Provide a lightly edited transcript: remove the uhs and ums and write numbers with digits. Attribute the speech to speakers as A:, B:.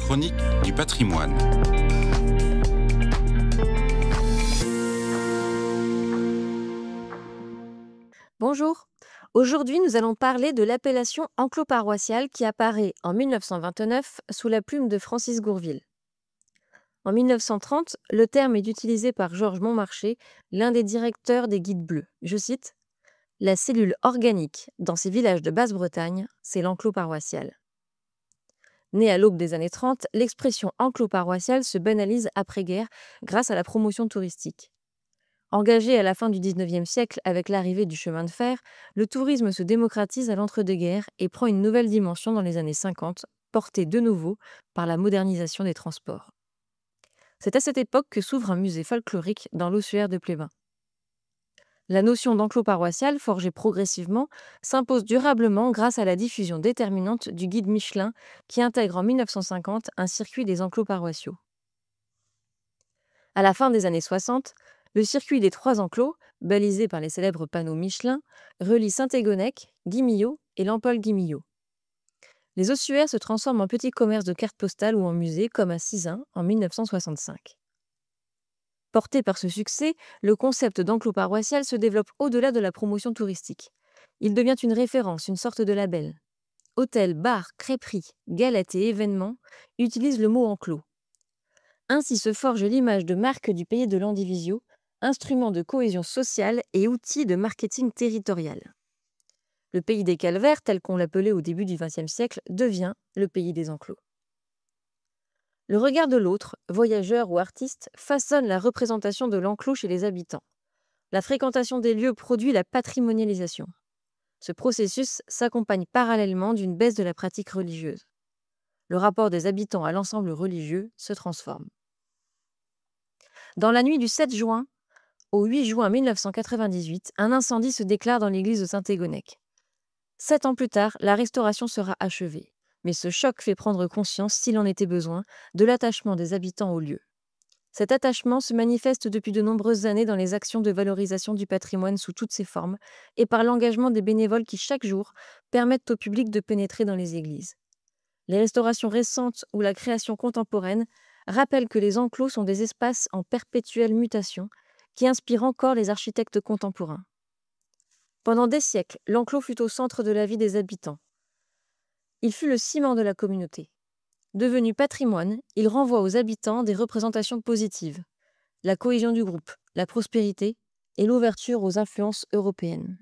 A: chronique du patrimoine.
B: Bonjour. Aujourd'hui, nous allons parler de l'appellation enclos paroissial qui apparaît en 1929 sous la plume de Francis Gourville. En 1930, le terme est utilisé par Georges Montmarché, l'un des directeurs des Guides bleus. Je cite: La cellule organique dans ces villages de Basse-Bretagne, c'est l'enclos paroissial. Née à l'aube des années 30, l'expression enclos paroissial se banalise après-guerre grâce à la promotion touristique. Engagé à la fin du 19e siècle avec l'arrivée du chemin de fer, le tourisme se démocratise à l'entre-deux-guerres et prend une nouvelle dimension dans les années 50, portée de nouveau par la modernisation des transports. C'est à cette époque que s'ouvre un musée folklorique dans l'ossuaire de Plébain. La notion d'enclos paroissial, forgée progressivement, s'impose durablement grâce à la diffusion déterminante du guide Michelin qui intègre en 1950 un circuit des enclos paroissiaux. À la fin des années 60, le circuit des trois enclos, balisé par les célèbres panneaux Michelin, relie Saint-Égonnec, Guimillot et Lampol-Guimillot. Les ossuaires se transforment en petits commerces de cartes postales ou en musées, comme à Sizun en 1965. Porté par ce succès, le concept d'enclos paroissial se développe au-delà de la promotion touristique. Il devient une référence, une sorte de label. Hôtels, bars, crêperies, galettes et événements utilisent le mot enclos. Ainsi se forge l'image de marque du pays de Landivisiau, instrument de cohésion sociale et outil de marketing territorial. Le pays des calvaires, tel qu'on l'appelait au début du XXe siècle, devient le pays des enclos. Le regard de l'autre, voyageur ou artiste, façonne la représentation de l'enclos chez les habitants. La fréquentation des lieux produit la patrimonialisation. Ce processus s'accompagne parallèlement d'une baisse de la pratique religieuse. Le rapport des habitants à l'ensemble religieux se transforme. Dans la nuit du 7 juin au 8 juin 1998, un incendie se déclare dans l'église de Saint-Égonnec. 7 ans plus tard, la restauration sera achevée. Mais ce choc fait prendre conscience, s'il en était besoin, de l'attachement des habitants au lieu. Cet attachement se manifeste depuis de nombreuses années dans les actions de valorisation du patrimoine sous toutes ses formes et par l'engagement des bénévoles qui, chaque jour, permettent au public de pénétrer dans les églises. Les restaurations récentes ou la création contemporaine rappellent que les enclos sont des espaces en perpétuelle mutation qui inspirent encore les architectes contemporains. Pendant des siècles, l'enclos fut au centre de la vie des habitants. Il fut le ciment de la communauté. Devenu patrimoine, il renvoie aux habitants des représentations positives, la cohésion du groupe, la prospérité et l'ouverture aux influences européennes.